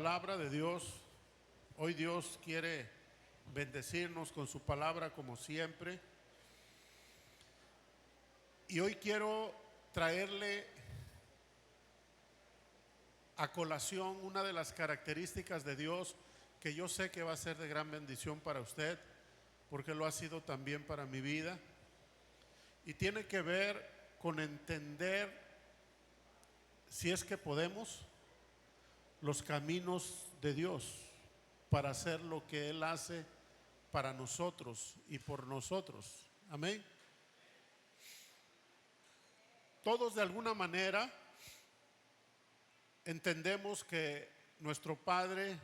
palabra de Dios. Hoy Dios quiere bendecirnos con su palabra como siempre. Y hoy quiero traerle a colación una de las características de Dios que yo sé que va a ser de gran bendición para usted, porque lo ha sido también para mi vida. Y tiene que ver con entender, si es que podemos, los caminos de Dios para hacer lo que Él hace para nosotros y por nosotros. Amén. Todos de alguna manera entendemos que nuestro Padre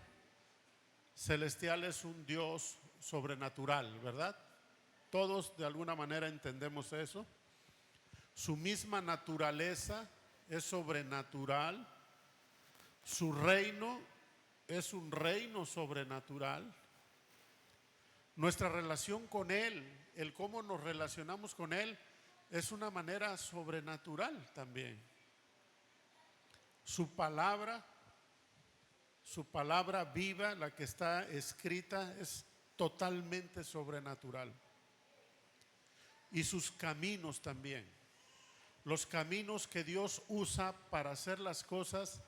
Celestial es un Dios sobrenatural, ¿verdad? Todos de alguna manera entendemos eso. Su misma naturaleza es sobrenatural. Su reino es un reino sobrenatural. Nuestra relación con Él, el cómo nos relacionamos con Él, es una manera sobrenatural también. Su palabra viva, la que está escrita, es totalmente sobrenatural. Y sus caminos también. Los caminos que Dios usa para hacer las cosas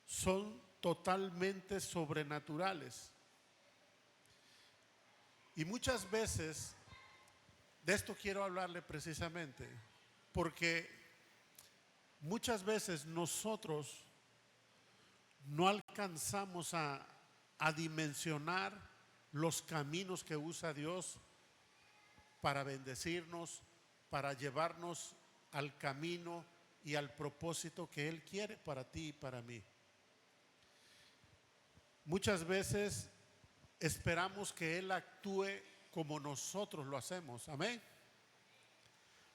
son totalmente sobrenaturales. Y muchas veces, de esto quiero hablarle precisamente, porque muchas veces nosotros no alcanzamos a dimensionar los caminos que usa Dios para bendecirnos, para llevarnos al camino y al propósito que Él quiere para ti y para mí. Muchas veces esperamos que Él actúe como nosotros lo hacemos. Amén.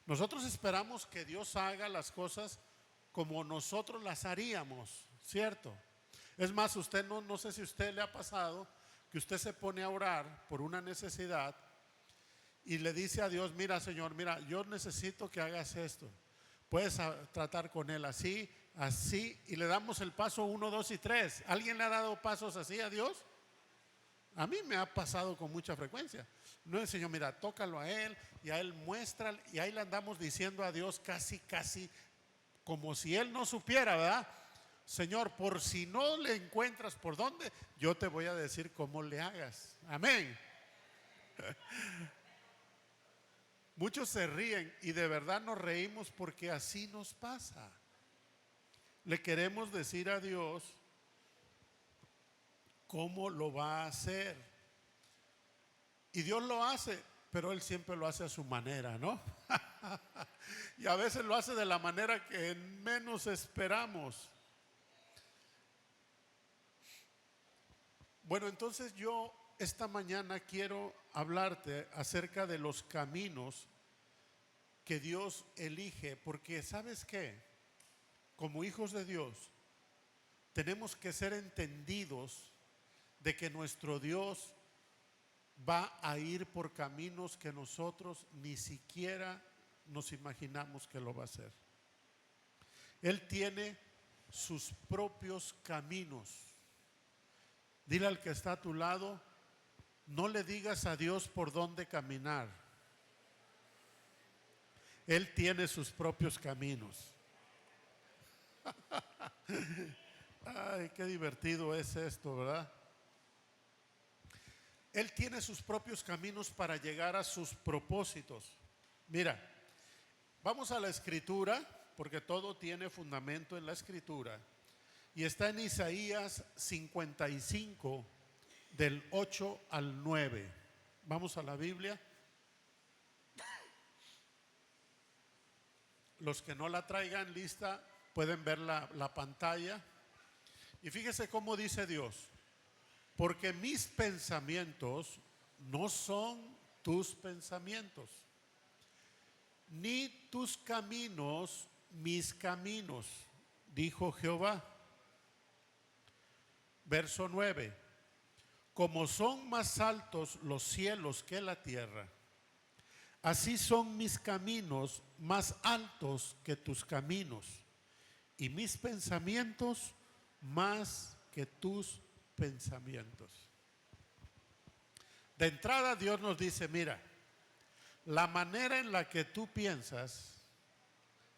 Nosotros esperamos que Dios haga las cosas como nosotros las haríamos, ¿cierto? Es más, usted no sé si a usted le ha pasado que usted se pone a orar por una necesidad y le dice a Dios: mira, Señor, mira, yo necesito que hagas esto. Puedes tratar con Él así, así, y le damos el paso 1, 2 y 3. ¿Alguien le ha dado pasos así a Dios? A mí me ha pasado con mucha frecuencia. No, el Señor, mira, tócalo a Él, y a Él muestra, y ahí le andamos diciendo a Dios casi como si Él no supiera, ¿verdad? Señor, por si no le encuentras por dónde, yo te voy a decir cómo le hagas. Amén. Muchos se ríen y de verdad nos reímos porque así nos pasa. Le queremos decir a Dios cómo lo va a hacer. Y Dios lo hace, pero Él siempre lo hace a su manera, ¿no? Y a veces lo hace de la manera que menos esperamos. Bueno, entonces yo esta mañana quiero hablarte acerca de los caminos que Dios elige, porque ¿sabes qué? Como hijos de Dios tenemos que ser entendidos de que nuestro Dios va a ir por caminos que nosotros ni siquiera nos imaginamos que lo va a hacer. Él tiene sus propios caminos. Dile al que está a tu lado: no le digas a Dios por dónde caminar. Él tiene sus propios caminos. Ay, qué divertido es esto, ¿verdad? Él tiene sus propios caminos para llegar a sus propósitos. Mira, vamos a la Escritura, porque todo tiene fundamento en la Escritura. Y está en Isaías 55, del 8 al 9. Vamos a la Biblia. Los que no la traigan lista pueden ver la pantalla. Y fíjese cómo dice Dios: porque mis pensamientos no son tus pensamientos, ni tus caminos mis caminos, dijo Jehová. Verso 9: como son más altos los cielos que la tierra, así son mis caminos más altos que tus caminos, y mis pensamientos más que tus pensamientos. De entrada Dios nos dice, mira, la manera en la que tú piensas,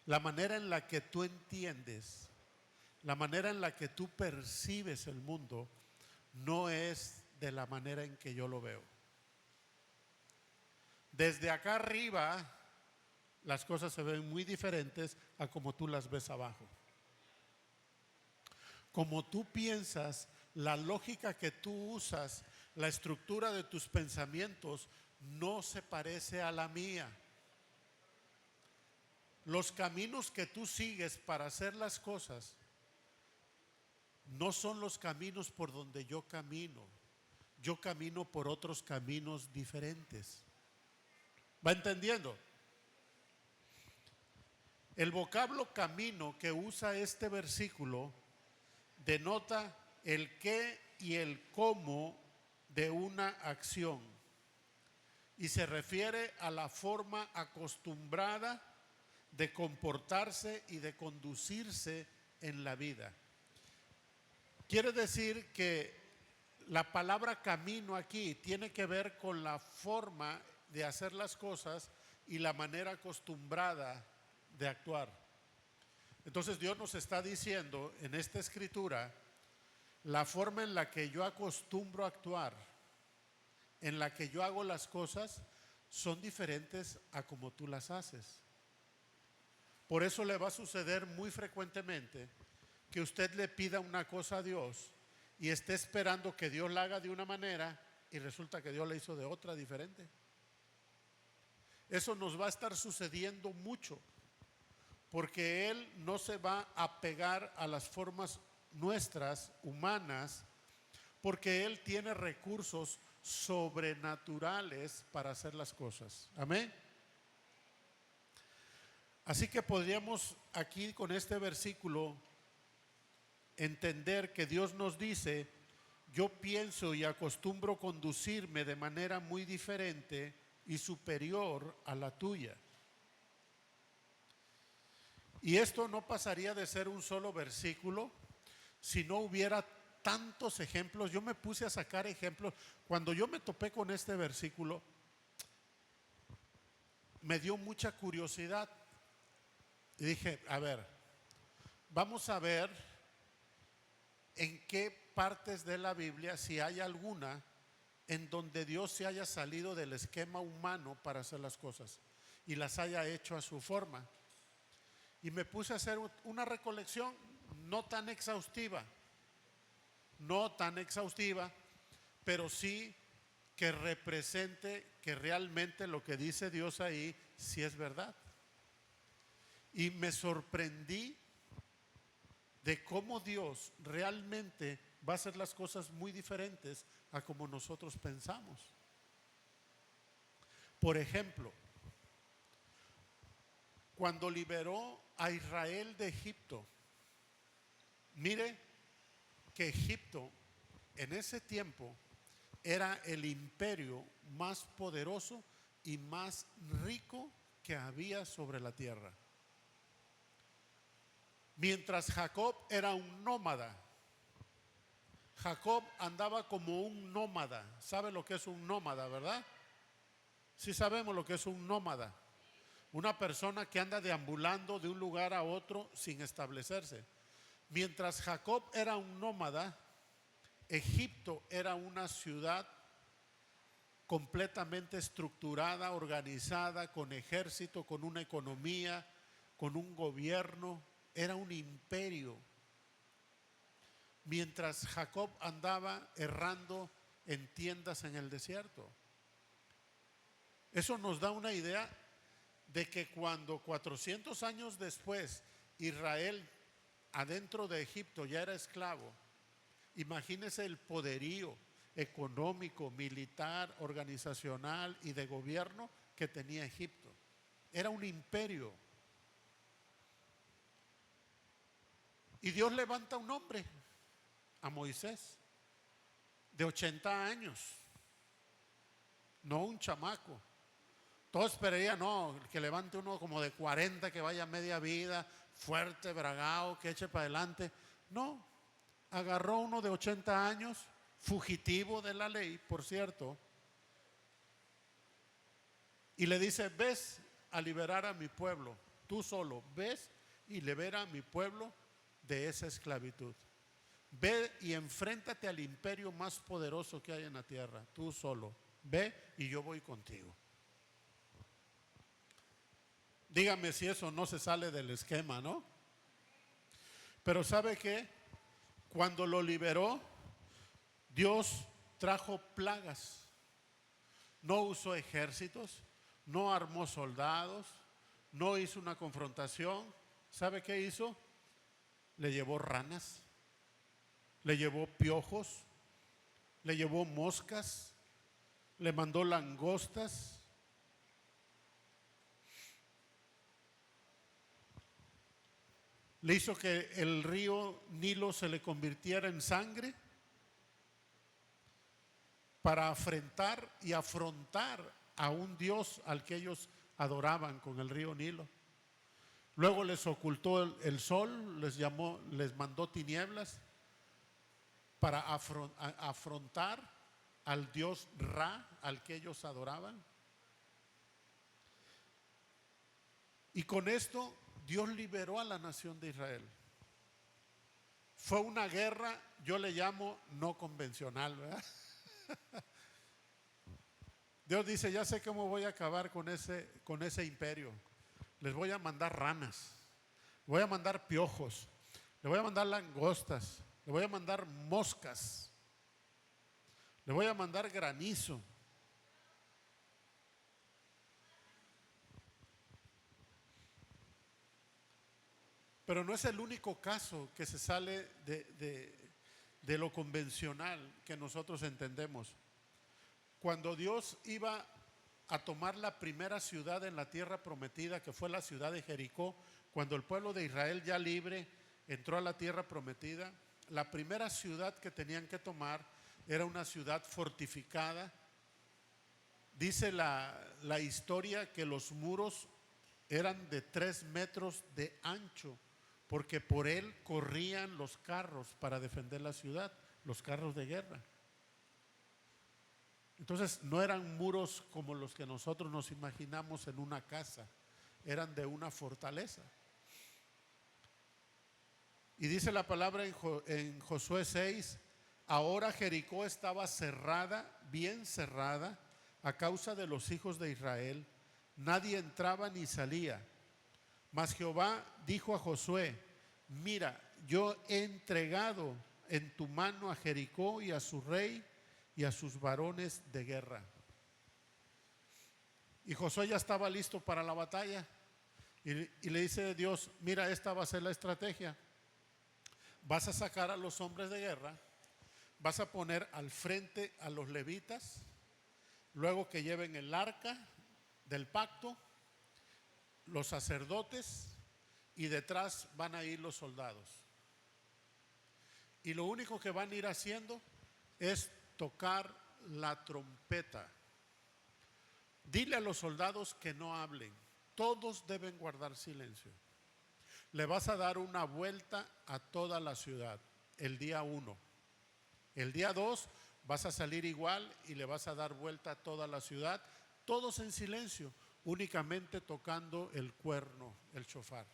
la manera en la que tú entiendes, la manera en la que tú percibes el mundo, no es de la manera en que yo lo veo. Desde acá arriba, las cosas se ven muy diferentes a como tú las ves abajo. Como tú piensas, la lógica que tú usas, la estructura de tus pensamientos no se parece a la mía. Los caminos que tú sigues para hacer las cosas no son los caminos por donde yo camino. Yo camino por otros caminos diferentes. ¿Va entendiendo? El vocablo camino que usa este versículo denota el qué y el cómo de una acción y se refiere a la forma acostumbrada de comportarse y de conducirse en la vida. Quiere decir que la palabra camino aquí tiene que ver con la forma de hacer las cosas y la manera acostumbrada de actuar. Entonces Dios nos está diciendo en esta escritura la forma en la que yo acostumbro a actuar, en la que yo hago las cosas, son diferentes a como tú las haces. Por eso le va a suceder muy frecuentemente que usted le pida una cosa a Dios y esté esperando que Dios la haga de una manera y resulta que Dios la hizo de otra diferente. Eso nos va a estar sucediendo mucho, porque Él no se va a pegar a las formas nuestras, humanas, porque Él tiene recursos sobrenaturales para hacer las cosas. Amén. Así que podríamos aquí con este versículo entender que Dios nos dice, yo pienso y acostumbro conducirme de manera muy diferente y superior a la tuya. Y esto no pasaría de ser un solo versículo si no hubiera tantos ejemplos. Yo me puse a sacar ejemplos. Cuando yo me topé con este versículo, me dio mucha curiosidad. Y dije, a ver, vamos a ver en qué partes de la Biblia, si hay alguna, en donde Dios se haya salido del esquema humano para hacer las cosas y las haya hecho a su forma. Y me puse a hacer una recolección no tan exhaustiva, pero sí que represente que realmente lo que dice Dios ahí sí es verdad. Y me sorprendí de cómo Dios realmente va a hacer las cosas muy diferentes a como nosotros pensamos. Por ejemplo, cuando liberó a Israel de Egipto, mire que Egipto en ese tiempo era el imperio más poderoso y más rico que había sobre la tierra. Mientras Jacob era un nómada. Jacob andaba como un nómada. ¿Sabe lo que es un nómada, verdad? Sí sabemos lo que es un nómada. Una persona que anda deambulando de un lugar a otro sin establecerse. Mientras Jacob era un nómada, Egipto era una ciudad completamente estructurada, organizada, con ejército, con una economía, con un gobierno. Era un imperio. Mientras Jacob andaba errando en tiendas en el desierto. Eso nos da una idea de que cuando 400 años después Israel adentro de Egipto ya era esclavo, imagínese el poderío económico, militar, organizacional y de gobierno que tenía Egipto. Era un imperio. Y Dios levanta un hombre, a Moisés, de 80 años, no un chamaco. Todos esperarían, no, que levante uno como de 40, que vaya media vida, fuerte, bragado, que eche para adelante. No, agarró uno de 80 años, fugitivo de la ley, por cierto, y le dice, ves a liberar a mi pueblo, tú solo, ves y libera a mi pueblo de esa esclavitud. Ve y enfréntate al imperio más poderoso que hay en la tierra, tú solo, ve y yo voy contigo. Dígame si eso no se sale del esquema, ¿no? Pero ¿sabe qué? Cuando lo liberó, Dios trajo plagas. No usó ejércitos, no armó soldados, no hizo una confrontación. ¿Sabe qué hizo? Le llevó ranas, le llevó piojos, le llevó moscas, le mandó langostas. Le hizo que el río Nilo se le convirtiera en sangre para afrentar y afrontar a un Dios al que ellos adoraban con el río Nilo. Luego les ocultó el sol, les mandó tinieblas para afrontar al Dios Ra, al que ellos adoraban. Y con esto Dios liberó a la nación de Israel. Fue una guerra, yo le llamo no convencional, ¿verdad? Dios dice, ya sé cómo voy a acabar con ese imperio. Les voy a mandar ranas, le voy a mandar piojos, le voy a mandar langostas, le voy a mandar moscas, le voy a mandar granizo. Pero no es el único caso que se sale de lo convencional que nosotros entendemos. Cuando Dios iba a tomar la primera ciudad en la tierra prometida, que fue la ciudad de Jericó, cuando el pueblo de Israel ya libre entró a la tierra prometida, la primera ciudad que tenían que tomar era una ciudad fortificada. Dice la historia que los muros eran de 3 metros de ancho, porque por él corrían los carros para defender la ciudad, los carros de guerra. Entonces no eran muros como los que nosotros nos imaginamos en una casa, eran de una fortaleza. Y dice la palabra en Josué 6, ahora Jericó estaba cerrada, bien cerrada, a causa de los hijos de Israel. Nadie entraba ni salía. Mas Jehová dijo a Josué, mira, yo he entregado en tu mano a Jericó y a su rey y a sus varones de guerra. Y Josué ya estaba listo para la batalla. Y le dice Dios, mira, esta va a ser la estrategia. Vas a sacar a los hombres de guerra, vas a poner al frente a los levitas, luego que lleven el arca del pacto, los sacerdotes, y detrás van a ir los soldados. Y lo único que van a ir haciendo es tocar la trompeta. Dile a los soldados que no hablen, todos deben guardar silencio. Le vas a dar una vuelta a toda la ciudad el día 1. El día 2 vas a salir igual y le vas a dar vuelta a toda la ciudad, todos en silencio, únicamente tocando el cuerno, el shofar.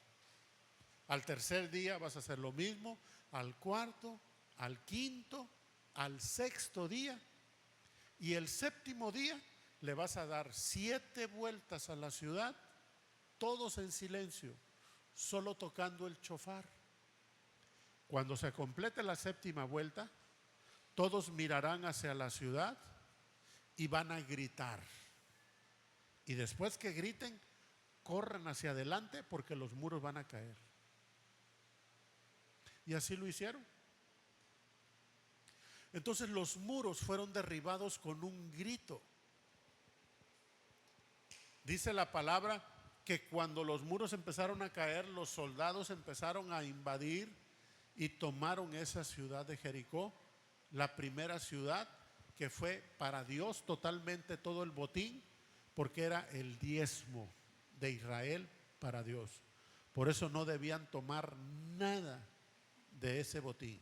Al tercer día vas a hacer lo mismo, al cuarto, al quinto, al sexto día, y el séptimo día le vas a dar 7 vueltas a la ciudad, todos en silencio, solo tocando el shofar. Cuando se complete la séptima vuelta, todos mirarán hacia la ciudad y van a gritar. Y después que griten, corran hacia adelante porque los muros van a caer. Y así lo hicieron. Entonces los muros fueron derribados con un grito. Dice la palabra que cuando los muros empezaron a caer, los soldados empezaron a invadir y tomaron esa ciudad de Jericó, la primera ciudad que fue para Dios totalmente todo el botín, porque era el diezmo de Israel para Dios. Por eso no debían tomar nada de ese botín.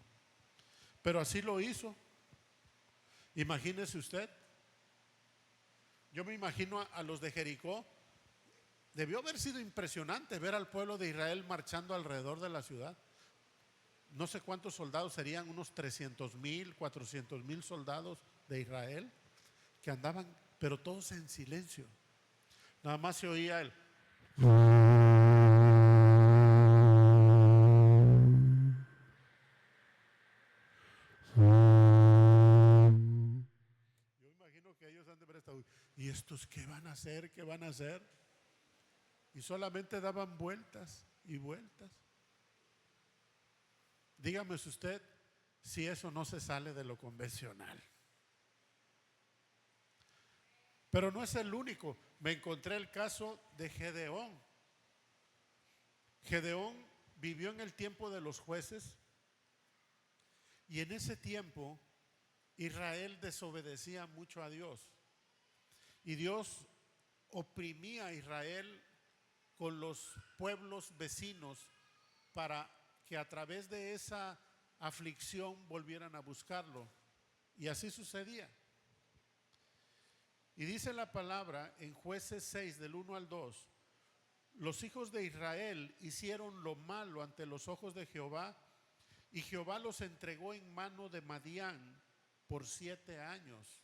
Pero así lo hizo. Imagínese usted. Yo me imagino a los de Jericó. Debió haber sido impresionante ver al pueblo de Israel marchando alrededor de la ciudad. No sé cuántos soldados serían, unos 300,000, 400,000 soldados de Israel que andaban, pero todos en silencio. Nada más se oía el... Yo imagino que ellos han de haber estado, ¿y estos qué van a hacer? ¿Qué van a hacer? Y solamente daban vueltas y vueltas. Dígame usted si eso no se sale de lo convencional. Pero no es el único. Me encontré el caso de Gedeón. Gedeón vivió en el tiempo de los jueces y en ese tiempo Israel desobedecía mucho a Dios. Y Dios oprimía a Israel con los pueblos vecinos para que a través de esa aflicción volvieran a buscarlo. Y así sucedía. Y dice la palabra en Jueces 6 del 1 al 2, los hijos de Israel hicieron lo malo ante los ojos de Jehová y Jehová los entregó en mano de Madián por 7 años.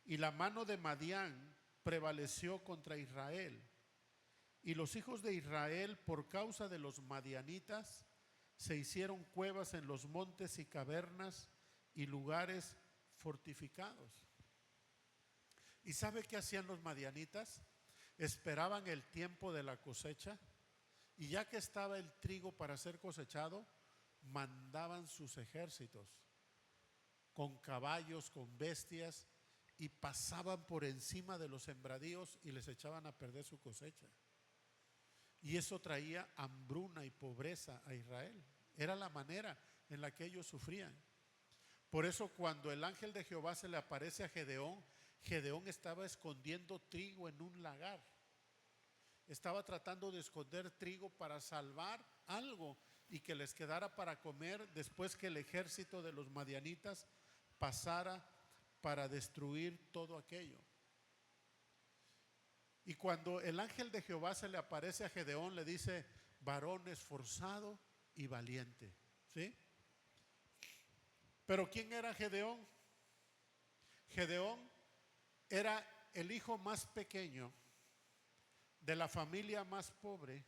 Y la mano de Madián prevaleció contra Israel. Y los hijos de Israel, por causa de los madianitas, se hicieron cuevas en los montes y cavernas y lugares fortificados. ¿Y sabe qué hacían los madianitas? Esperaban el tiempo de la cosecha y ya que estaba el trigo para ser cosechado, mandaban sus ejércitos con caballos, con bestias y pasaban por encima de los sembradíos y les echaban a perder su cosecha. Y eso traía hambruna y pobreza a Israel. Era la manera en la que ellos sufrían. Por eso cuando el ángel de Jehová se le aparece a Gedeón, Gedeón estaba escondiendo trigo en un lagar. Estaba tratando de esconder trigo para salvar algo y que les quedara para comer después que el ejército de los madianitas pasara para destruir todo aquello. Y cuando el ángel de Jehová se le aparece a Gedeón, le dice, varón esforzado y valiente. ¿Sí? Pero ¿quién era Gedeón? Gedeón era el hijo más pequeño de la familia más pobre,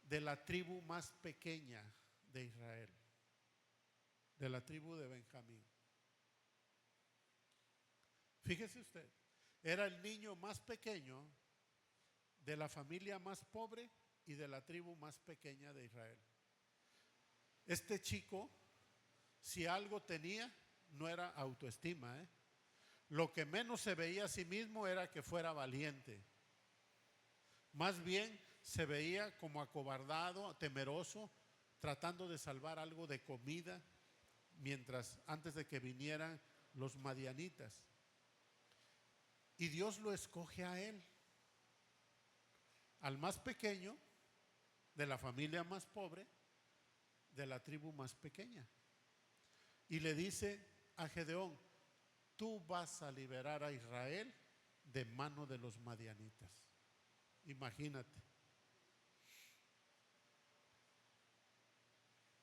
de la tribu más pequeña de Israel, de la tribu de Benjamín. Fíjese usted, era el niño más pequeño de la familia más pobre y de la tribu más pequeña de Israel. Este chico, si algo tenía, no era autoestima, Lo que menos se veía a sí mismo era que fuera valiente. Más bien se veía como acobardado, temeroso, tratando de salvar algo de comida antes de que vinieran los madianitas. Y Dios lo escoge a él, al más pequeño, de la familia más pobre, de la tribu más pequeña. Y le dice a Gedeón, tú vas a liberar a Israel de mano de los madianitas. Imagínate.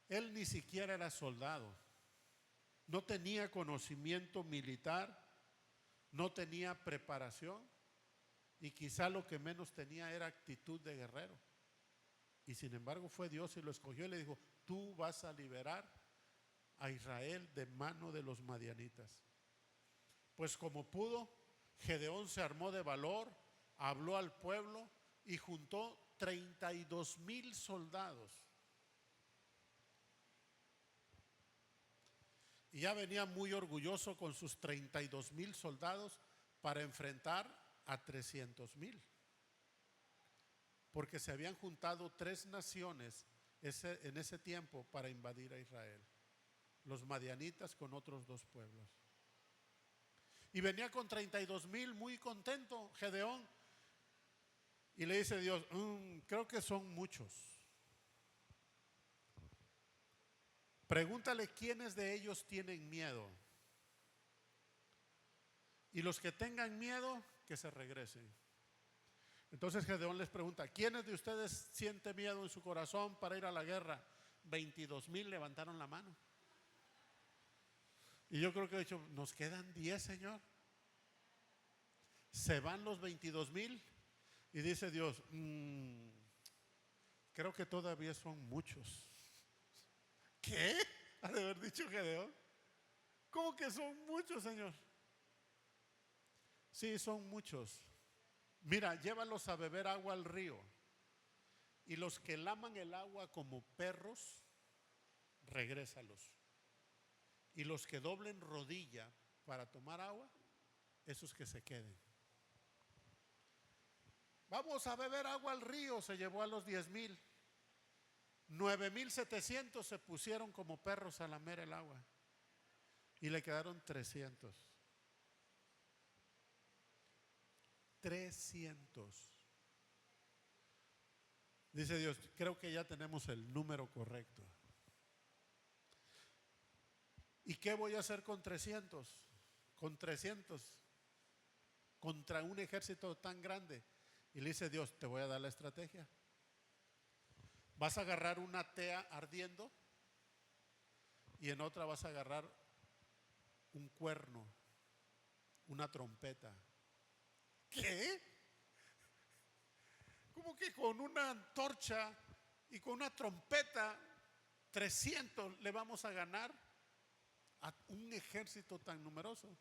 Él ni siquiera era soldado, no tenía conocimiento militar, no tenía preparación y quizá lo que menos tenía era actitud de guerrero. Y sin embargo fue Dios y lo escogió y le dijo, tú vas a liberar a Israel de mano de los madianitas. Pues como pudo, Gedeón se armó de valor, habló al pueblo y juntó 32,000 soldados. Y ya venía muy orgulloso con sus 32,000 soldados para enfrentar a 300,000. Porque se habían juntado 3 naciones en ese tiempo para invadir a Israel. Los madianitas con otros 2 pueblos. Y venía con 32,000 muy contento Gedeón. Y le dice Dios, creo que son muchos. Pregúntale quiénes de ellos tienen miedo. Y los que tengan miedo, que se regresen. Entonces Gedeón les pregunta, ¿quiénes de ustedes sienten miedo en su corazón para ir a la guerra? 22,000 levantaron la mano. Y yo creo que de hecho, nos quedan 10, Señor. Se van los 22,000 y dice Dios, creo que todavía son muchos. ¿Qué? Ha de haber dicho Gedeón. ¿Cómo que son muchos, Señor? Sí, son muchos. Mira, llévalos a beber agua al río. Y los que laman el agua como perros, regrésalos. Y los que doblen rodilla para tomar agua, esos que se queden. Vamos a beber agua al río, se llevó a los 10,000. 9,700 se pusieron como perros a lamer el agua. Y le quedaron 300. 300. Dice Dios, creo que ya tenemos el número correcto. ¿Y qué voy a hacer con 300? Con 300 contra un ejército tan grande. Y le dice Dios, te voy a dar la estrategia. Vas a agarrar una tea ardiendo y en otra vas a agarrar un cuerno, una trompeta. ¿Qué? ¿Cómo que con una antorcha y con una trompeta 300 le vamos a ganar a un ejército tan numeroso?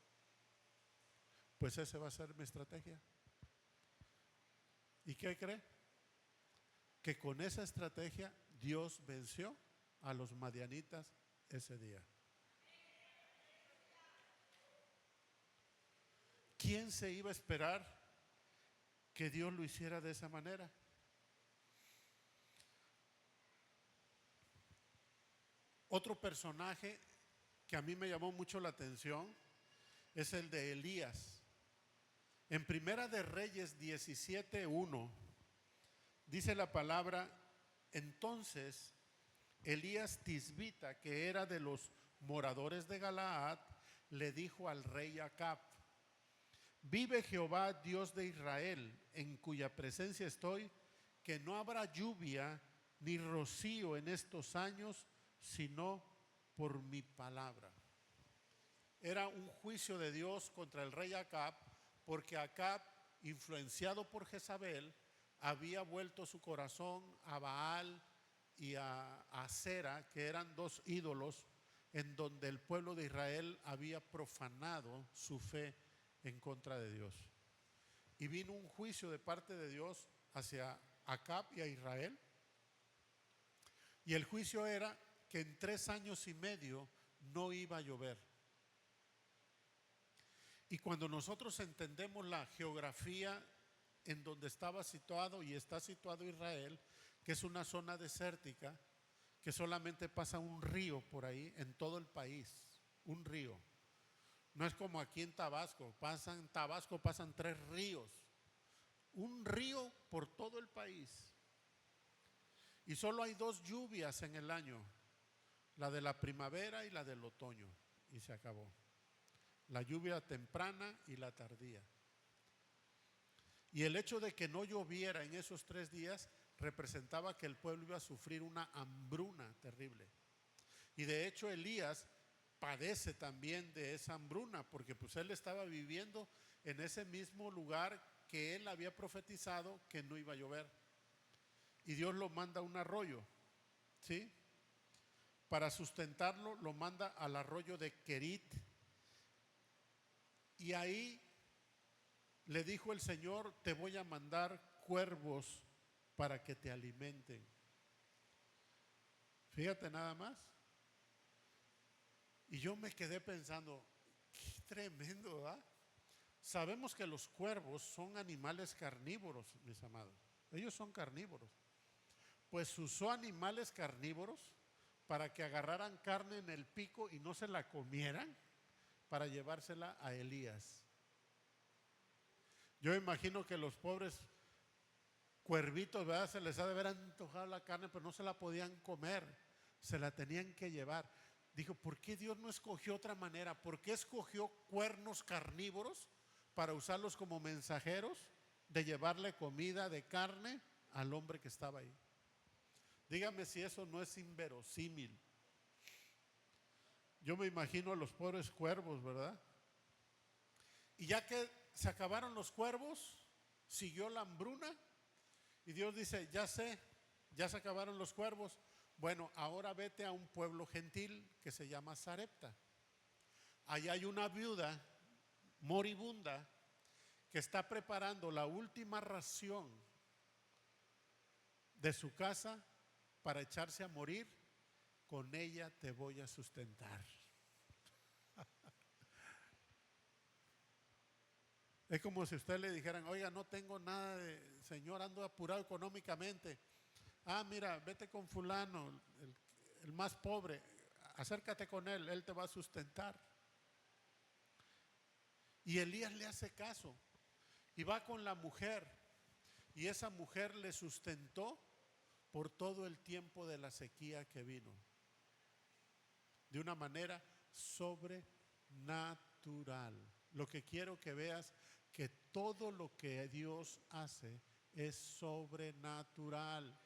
Pues esa va a ser mi estrategia. ¿Y qué cree? Que con esa estrategia Dios venció a los madianitas ese día. ¿Quién se iba a esperar que Dios lo hiciera de esa manera? Otro personaje que a mí me llamó mucho la atención es el de Elías. En Primera de Reyes 17:1 dice la palabra, entonces Elías Tisbita, que era de los moradores de Galaad, le dijo al rey Acab, vive Jehová Dios de Israel, en cuya presencia estoy, que no habrá lluvia ni rocío en estos años, sino por mi palabra. Era un juicio de Dios contra el rey Acab, porque Acab, influenciado por Jezabel, había vuelto su corazón a Baal y a Acera, que eran dos ídolos en donde el pueblo de Israel había profanado su fe en contra de Dios. Y vino un juicio de parte de Dios hacia Acab y a Israel. Y el juicio era que en 3 años y medio no iba a llover. Y cuando nosotros entendemos la geografía en donde estaba situado y está situado Israel, que es una zona desértica, que solamente pasa un río por ahí en todo el país, un río. No es como aquí en Tabasco, en Tabasco pasan 3 ríos, un río por todo el país. Y solo hay 2 lluvias en el año, la de la primavera y la del otoño, y se acabó. La lluvia temprana y la tardía. Y el hecho de que no lloviera en esos 3 días representaba que el pueblo iba a sufrir una hambruna terrible. Y de hecho Elías padece también de esa hambruna, porque pues él estaba viviendo en ese mismo lugar que él había profetizado que no iba a llover. Y Dios lo manda a un arroyo, ¿sí? Para sustentarlo lo manda al arroyo de Querit. Y ahí le dijo el Señor, te voy a mandar cuervos para que te alimenten. Fíjate nada más. Y yo me quedé pensando, qué tremendo, ¿verdad? Sabemos que los cuervos son animales carnívoros, mis amados. Ellos son carnívoros. Pues usó animales carnívoros para que agarraran carne en el pico y no se la comieran, para llevársela a Elías. Yo imagino que los pobres cuervitos, ¿verdad? Se les ha de haber antojado la carne, pero no se la podían comer. se la tenían que llevar. Dijo, ¿por qué Dios no escogió otra manera? ¿Por qué escogió cuernos carnívoros para usarlos como mensajeros de llevarle comida de carne al hombre que estaba ahí? Dígame si eso no es inverosímil. Yo me imagino a los pobres cuervos, ¿verdad? Y ya que se acabaron los cuervos, siguió la hambruna y Dios dice, ya sé, ya se acabaron los cuervos. Bueno, ahora vete a un pueblo gentil que se llama Sarepta. Allá hay una viuda moribunda que está preparando la última ración de su casa para echarse a morir. Con ella te voy a sustentar. Es como si usted le dijeran, oiga, no tengo nada señor, ando apurado económicamente. Ah, mira, vete con fulano, el más pobre, acércate con él te va a sustentar. Y Elías le hace caso y va con la mujer, y esa mujer le sustentó por todo el tiempo de la sequía que vino, de una manera sobrenatural. Lo que quiero que veas, que todo lo que Dios hace es sobrenatural.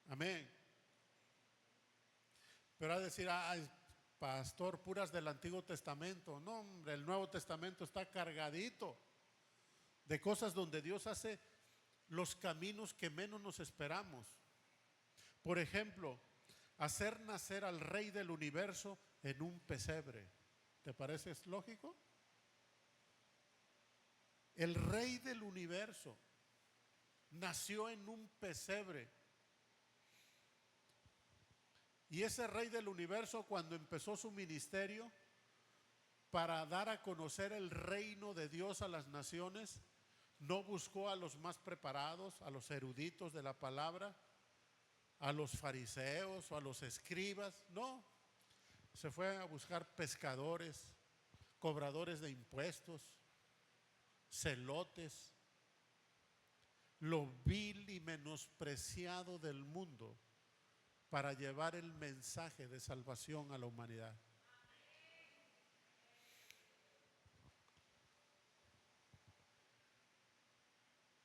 Amén. Pero a decir, ay, pastor, puras del Antiguo Testamento. No, hombre, el Nuevo Testamento está cargadito de cosas donde Dios hace los caminos que menos nos esperamos. Por ejemplo, hacer nacer al Rey del universo en un pesebre. ¿Te parece lógico? El Rey del universo nació en un pesebre. Y ese Rey del universo, cuando empezó su ministerio para dar a conocer el reino de Dios a las naciones, no buscó a los más preparados, a los eruditos de la palabra, a los fariseos o a los escribas. No, se fue a buscar pescadores, cobradores de impuestos, celotes, lo vil y menospreciado del mundo, para llevar el mensaje de salvación a la humanidad.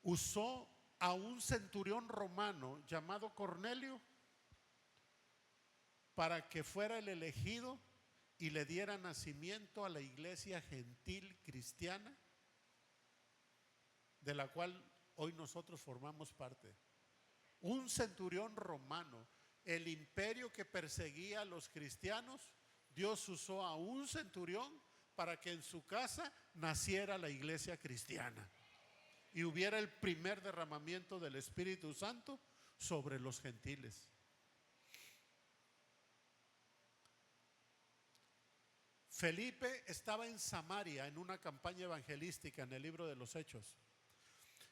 Usó a un centurión romano llamado Cornelio para que fuera el elegido y le diera nacimiento a la iglesia gentil cristiana, de la cual hoy nosotros formamos parte. Un centurión romano. El imperio que perseguía a los cristianos, Dios usó a un centurión para que en su casa naciera la iglesia cristiana y hubiera el primer derramamiento del Espíritu Santo sobre los gentiles. Felipe estaba en Samaria en una campaña evangelística en el libro de los Hechos.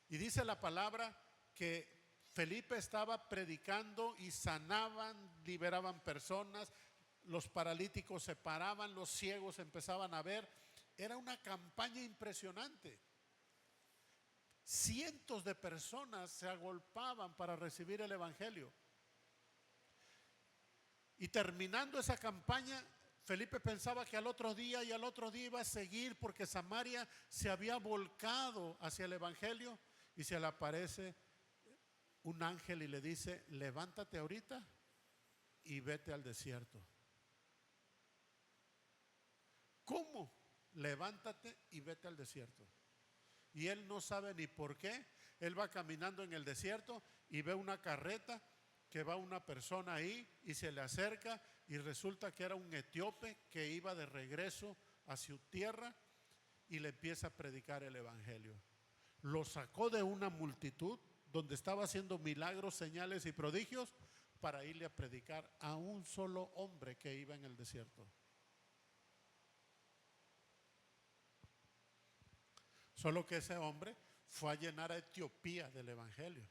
Y dice la palabra que Felipe estaba predicando y sanaban, liberaban personas, los paralíticos se paraban, los ciegos empezaban a ver. Era una campaña impresionante. Cientos de personas se agolpaban para recibir el evangelio. Y terminando esa campaña, Felipe pensaba que al otro día y al otro día iba a seguir, porque Samaria se había volcado hacia el evangelio, y se le aparece un ángel y le dice, levántate ahorita y vete al desierto. ¿Cómo? Levántate y vete al desierto. Y él no sabe ni por qué. Él va caminando en el desierto y ve una carreta que va una persona ahí, y se le acerca, y resulta que era un etíope que iba de regreso a su tierra, y le empieza a predicar el evangelio. Lo sacó de una multitud donde estaba haciendo milagros, señales y prodigios, para irle a predicar a un solo hombre que iba en el desierto. Solo que ese hombre fue a llenar a Etiopía del evangelio.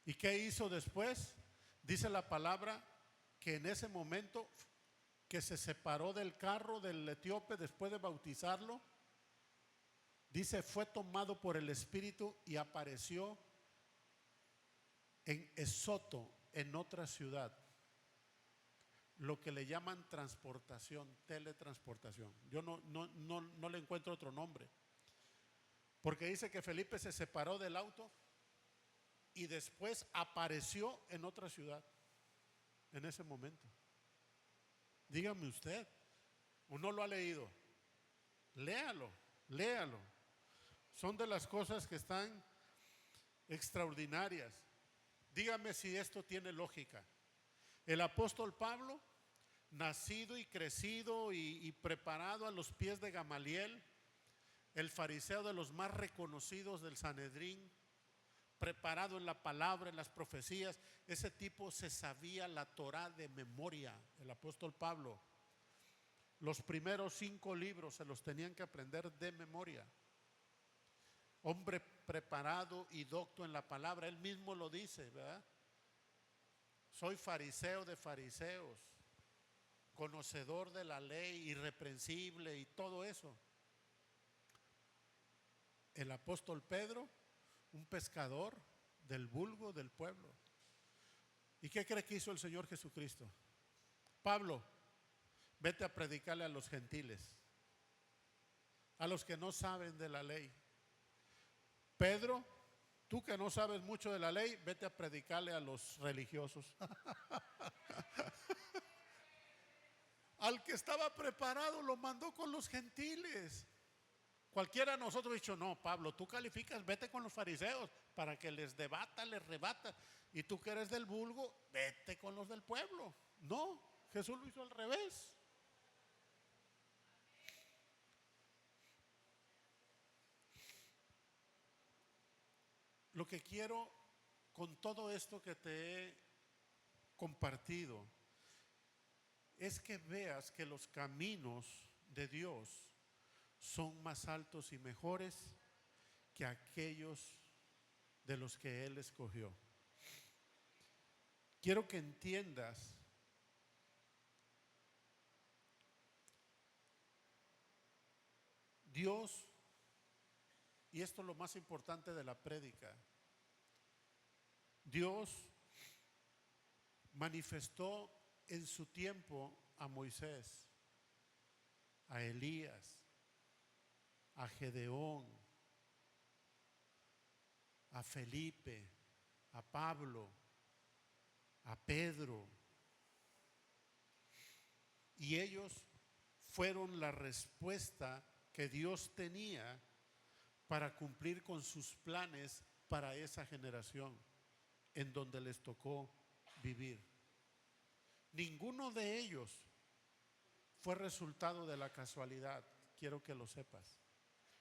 ¿Y qué hizo después? Dice la palabra que en ese momento que se separó del carro del etíope después de bautizarlo, dice, fue tomado por el Espíritu y apareció en Esoto, en otra ciudad, lo que le llaman transportación, teletransportación. Yo no le encuentro otro nombre. Porque dice que Felipe se separó del auto y después apareció en otra ciudad en ese momento. Dígame usted, ¿uno lo ha leído? Léalo, léalo. Son de las cosas que están extraordinarias. Dígame si esto tiene lógica. El apóstol Pablo, nacido y crecido y preparado a los pies de Gamaliel, el fariseo de los más reconocidos del Sanedrín, preparado en la palabra, en las profecías, ese tipo se sabía la Torá de memoria, el apóstol Pablo. Los primeros 5 libros se los tenían que aprender de memoria. Hombre preparado y docto en la palabra, él mismo lo dice, ¿verdad? Soy fariseo de fariseos, conocedor de la ley, irreprensible y todo eso. El apóstol Pedro, un pescador del vulgo del pueblo. ¿Y qué cree que hizo el Señor Jesucristo? Pablo, vete a predicarle a los gentiles, a los que no saben de la ley. Pedro, tú que no sabes mucho de la ley, vete a predicarle a los religiosos. Al que estaba preparado lo mandó con los gentiles. Cualquiera de nosotros ha dicho, no, Pablo, tú calificas, vete con los fariseos para que les debata, les rebata. Y tú que eres del vulgo, vete con los del pueblo. No, Jesús lo hizo al revés. Lo que quiero con todo esto que te he compartido es que veas que los caminos de Dios son más altos y mejores que aquellos de los que Él escogió. Quiero que entiendas Dios, y esto es lo más importante de la prédica, Dios manifestó en su tiempo a Moisés, a Elías, a Gedeón, a Felipe, a Pablo, a Pedro. Y ellos fueron la respuesta que Dios tenía para cumplir con sus planes para esa generación en donde les tocó vivir. Ninguno de ellos fue resultado de la casualidad, quiero que lo sepas.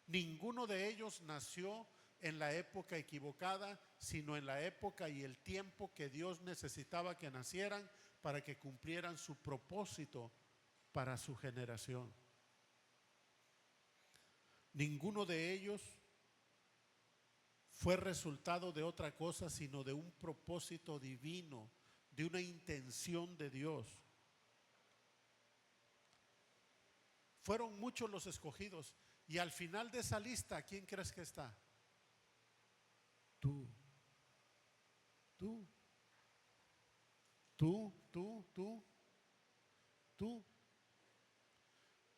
Ninguno de ellos nació en la época equivocada, sino en la época y el tiempo que Dios necesitaba que nacieran para que cumplieran su propósito para su generación. Ninguno de ellos fue resultado de otra cosa, sino de un propósito divino, de una intención de Dios. Fueron muchos los escogidos y al final de esa lista, ¿quién crees que está? Tú.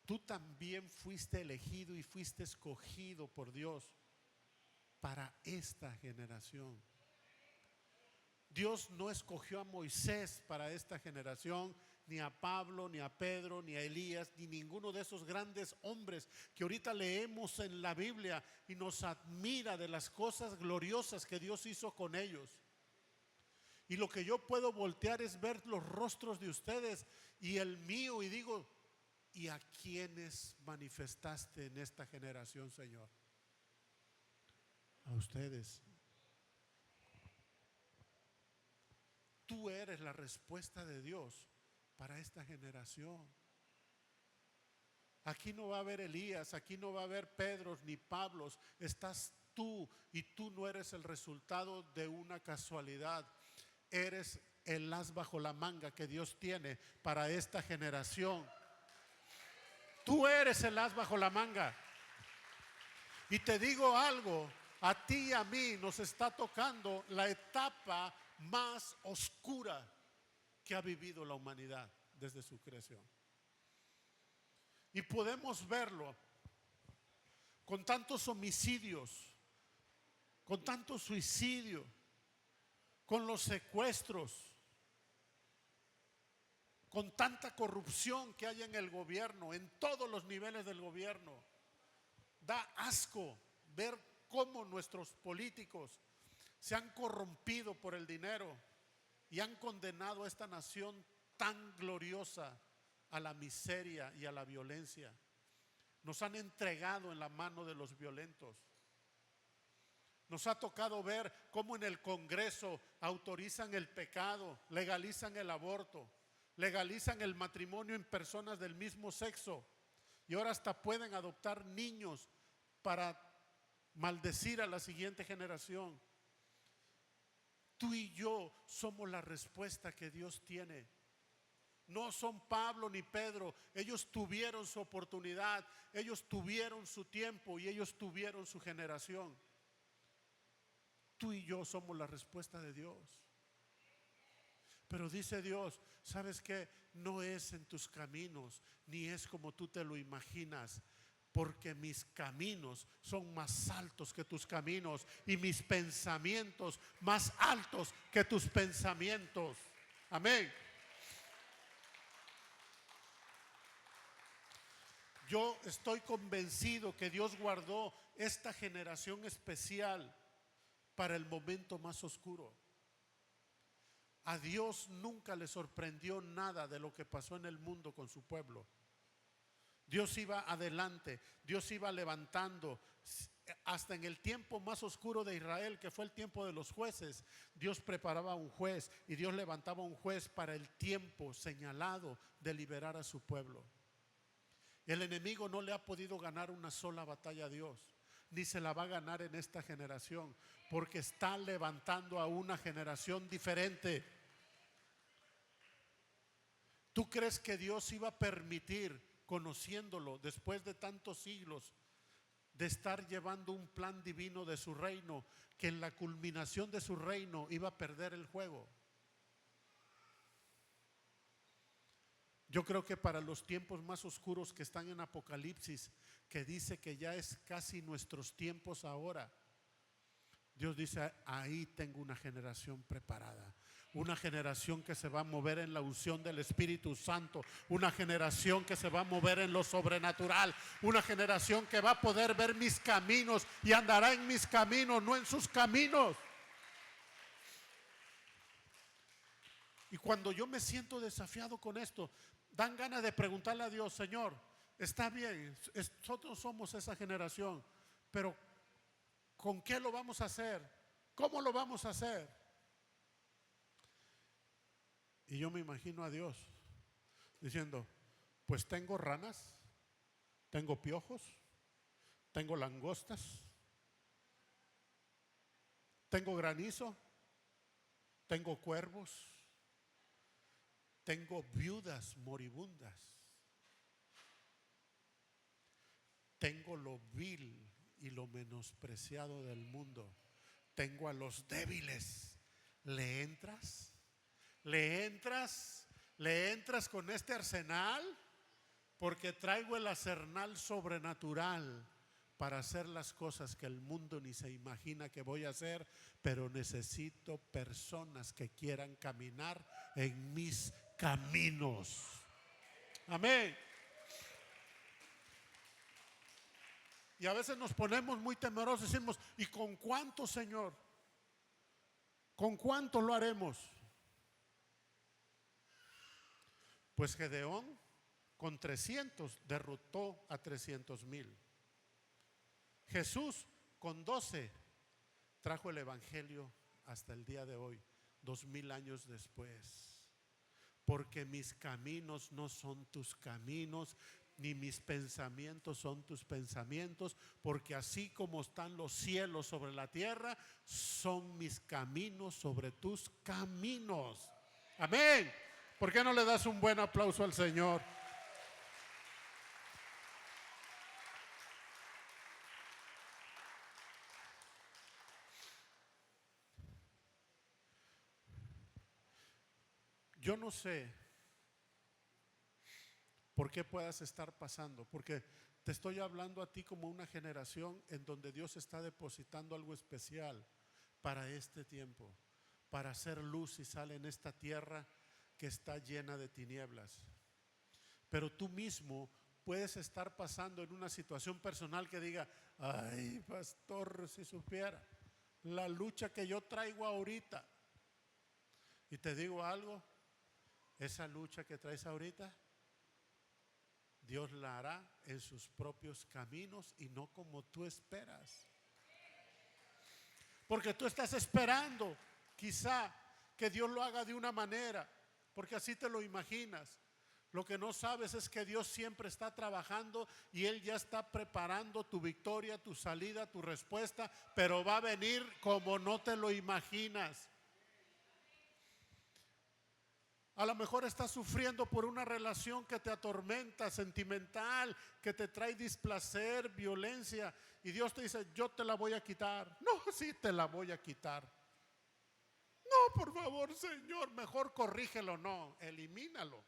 Tú también fuiste elegido y fuiste escogido por Dios para esta generación. Dios no escogió a Moisés para esta generación, ni a Pablo, ni a Pedro, ni a Elías, ni ninguno de esos grandes hombres que ahorita leemos en la Biblia y nos admira de las cosas gloriosas que Dios hizo con ellos. Y lo que yo puedo voltear es ver los rostros de ustedes y el mío y digo, ¿y a quiénes manifestaste en esta generación, Señor? A ustedes. Tú eres la respuesta de Dios para esta generación. Aquí no va a haber Elías, aquí no va a haber Pedros ni Pablos. Estás tú y tú no eres el resultado de una casualidad. Eres el as bajo la manga que Dios tiene para esta generación. Tú eres el as bajo la manga. Y te digo algo, a ti y a mí nos está tocando la etapa más oscura que ha vivido la humanidad desde su creación. Y podemos verlo con tantos homicidios, con tanto suicidio, con los secuestros, con tanta corrupción que hay en el gobierno, en todos los niveles del gobierno. Da asco ver cómo nuestros políticos se han corrompido por el dinero y han condenado a esta nación tan gloriosa a la miseria y a la violencia. Nos han entregado en la mano de los violentos. Nos ha tocado ver cómo en el Congreso autorizan el pecado, legalizan el aborto, legalizan el matrimonio en personas del mismo sexo, y ahora hasta pueden adoptar niños para maldecir a la siguiente generación. Tú y yo somos la respuesta que Dios tiene. No son Pablo ni Pedro. Ellos tuvieron su oportunidad, ellos tuvieron su tiempo y ellos tuvieron su generación. Tú y yo somos la respuesta de Dios. Pero dice Dios, ¿sabes qué? No es en tus caminos, ni es como tú te lo imaginas, porque mis caminos son más altos que tus caminos y mis pensamientos más altos que tus pensamientos. Amén. Yo estoy convencido que Dios guardó esta generación especial para el momento más oscuro. A Dios nunca le sorprendió nada de lo que pasó en el mundo con su pueblo. Dios iba adelante, Dios iba levantando. Hasta en el tiempo más oscuro de Israel, que fue el tiempo de los jueces, Dios preparaba un juez y Dios levantaba un juez para el tiempo señalado de liberar a su pueblo. El enemigo no le ha podido ganar una sola batalla a Dios, ni se la va a ganar en esta generación, porque está levantando a una generación diferente. ¿Tú crees que Dios iba a permitir, conociéndolo después de tantos siglos de estar llevando un plan divino de su reino, que en la culminación de su reino iba a perder el juego? Yo creo que para los tiempos más oscuros que están en Apocalipsis, que dice que ya es casi nuestros tiempos ahora, Dios dice, ahí tengo una generación preparada, una generación que se va a mover en la unción del Espíritu Santo, una generación que se va a mover en lo sobrenatural, una generación que va a poder ver mis caminos y andará en mis caminos, no en sus caminos. Y cuando yo me siento desafiado con esto, dan ganas de preguntarle a Dios, Señor, está bien, nosotros somos esa generación, pero ¿con qué lo vamos a hacer? ¿Cómo lo vamos a hacer? Y yo me imagino a Dios diciendo, pues tengo ranas, tengo piojos, tengo langostas, tengo granizo, tengo cuervos, tengo viudas moribundas, tengo lo vil y lo menospreciado del mundo, tengo a los débiles. ¿Le entras? ¿Le entras? ¿Le entras con este arsenal? Porque traigo el arsenal sobrenatural para hacer las cosas que el mundo ni se imagina que voy a hacer, pero necesito personas que quieran caminar en mis caminos. Amén. Y a veces nos ponemos muy temerosos y decimos, ¿y con cuánto, Señor? ¿Con cuánto lo haremos? Pues Gedeón con 300 derrotó a 300,000. Jesús con 12 trajo el evangelio hasta el día de hoy, 2000 años después. Porque mis caminos no son tus caminos, ni mis pensamientos son tus pensamientos, porque así como están los cielos sobre la tierra, son mis caminos sobre tus caminos. Amén. ¿Por qué no le das un buen aplauso al Señor? Yo no sé por qué puedas estar pasando, porque te estoy hablando a ti como una generación en donde Dios está depositando algo especial para este tiempo, para hacer luz y sal en esta tierra que está llena de tinieblas. Pero tú mismo puedes estar pasando en una situación personal que diga: ay, pastor, si supiera la lucha que yo traigo ahorita. Y te digo algo, esa lucha que traes ahorita, Dios la hará en sus propios caminos y no como tú esperas. Porque tú estás esperando quizá que Dios lo haga de una manera, porque así te lo imaginas. Lo que no sabes es que Dios siempre está trabajando y Él ya está preparando tu victoria, tu salida, tu respuesta, pero va a venir como no te lo imaginas. A lo mejor estás sufriendo por una relación que te atormenta, sentimental, que te trae displacer, violencia, y Dios te dice: yo te la voy a quitar. No, sí te la voy a quitar. No, por favor, Señor, mejor corrígelo. No, elimínalo.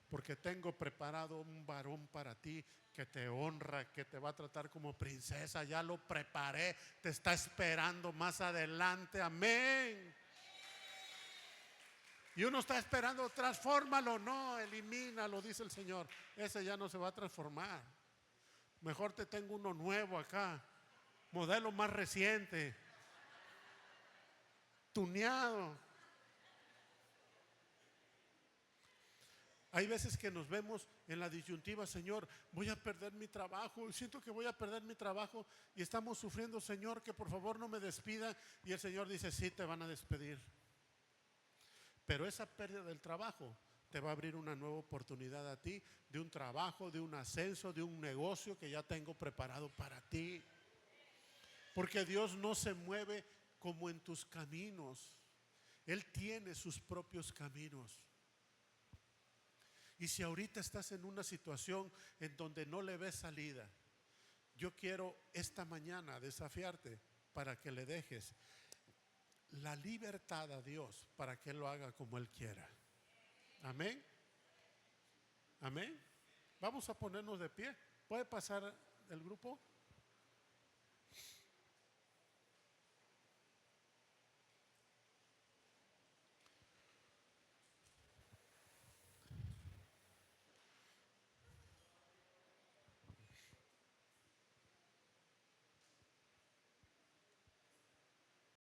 Porque tengo preparado un varón para ti que te honra, que te va a tratar como princesa. Ya lo preparé, te está esperando más adelante. Amén. Y uno está esperando: transfórmalo. No, elimínalo, dice el Señor. Ese ya no se va a transformar. Mejor te tengo uno nuevo acá, modelo más reciente, tuneado. Hay veces que nos vemos en la disyuntiva: Señor, voy a perder mi trabajo, siento que voy a perder mi trabajo, y estamos sufriendo: Señor, que por favor no me despida. Y el Señor dice: sí, te van a despedir, pero esa pérdida del trabajo te va a abrir una nueva oportunidad a ti, de un trabajo, de un ascenso, de un negocio que ya tengo preparado para ti. Porque Dios no se mueve como en tus caminos. Él tiene sus propios caminos. Y si ahorita estás en una situación en donde no le ves salida, yo quiero esta mañana desafiarte para que le dejes la libertad a Dios para que Él lo haga como Él quiera. Amén. Amén. Vamos a ponernos de pie. ¿Puede pasar el grupo?